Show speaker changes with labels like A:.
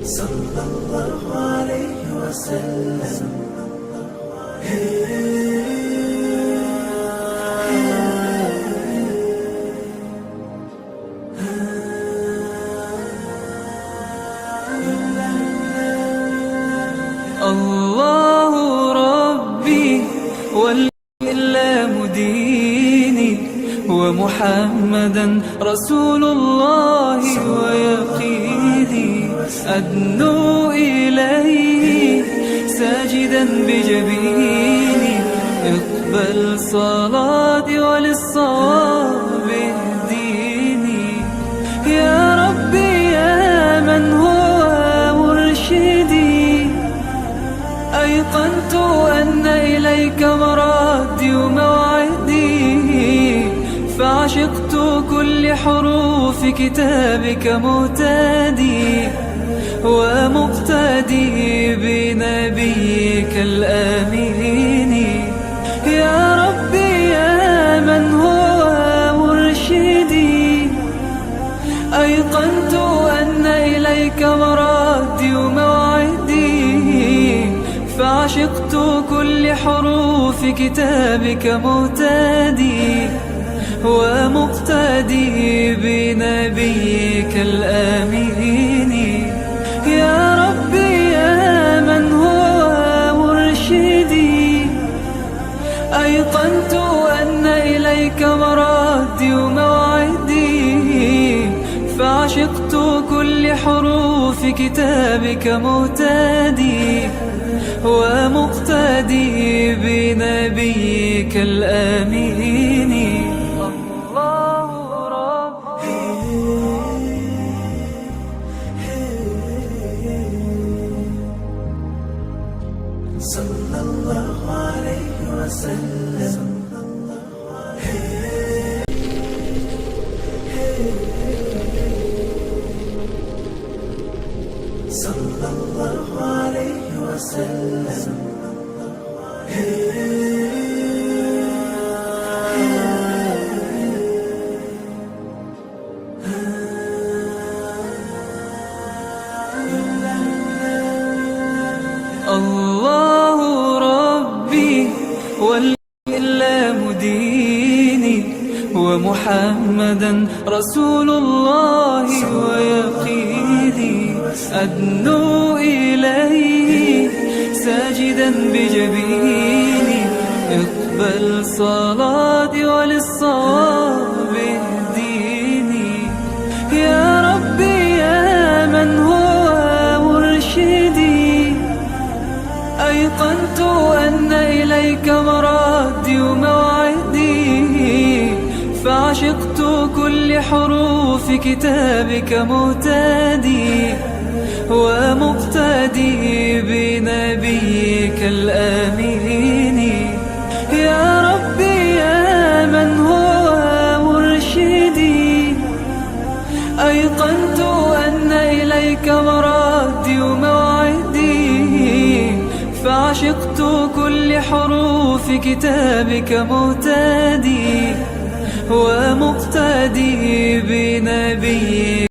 A: صلى الله عليه وسلم.
B: الله ربي والإسلام ديني، ومحمدا رسول الله ويقيني. أدنو إليه ساجدا بجبيني، اقبل صلاتي وللصواب اهديني. يا ربي يا من هو مرشدي، أيقنت أن إليك مرادي وموعدي، فعشقت كل حروف كتابك مهتدي، ومقتدي بنبيك الآمين. يا ربي يا من هو مرشدي، أيقنت أن إليك مرادي وموعدي، فعشقت كل حروف كتابك مهتدي، ومقتدي بنبيك الآمين. يا ربي يا من هو مرشدي، أيقنت أن إليك مرادي وموعدي، فعشقت كل حروف كتابك مهتدي، ومقتدي بنبيك الآمين. الله ربي
A: صلى الله عليه وسلم. صلى الله عليه وسلم.
B: الله ربي والإسلام ديني، ومحمدا رسول الله ويقيني. أدنو إليه ساجدا بجبيني، اقبل صلاتي وللصواب اهديني. يا ربي يا من هو مرشدي، أيقنت أن إليك مرادي وموعدي، فعشقت كل حروف كتابك مهتدي، ومقتدي بنبيك الآمين. يا ربي يا من هو مرشدي، أيقنت أن إليك مرادي وموعدي، فعشقت كل حروف كتابك مهتدي، ومقتدي بنبيك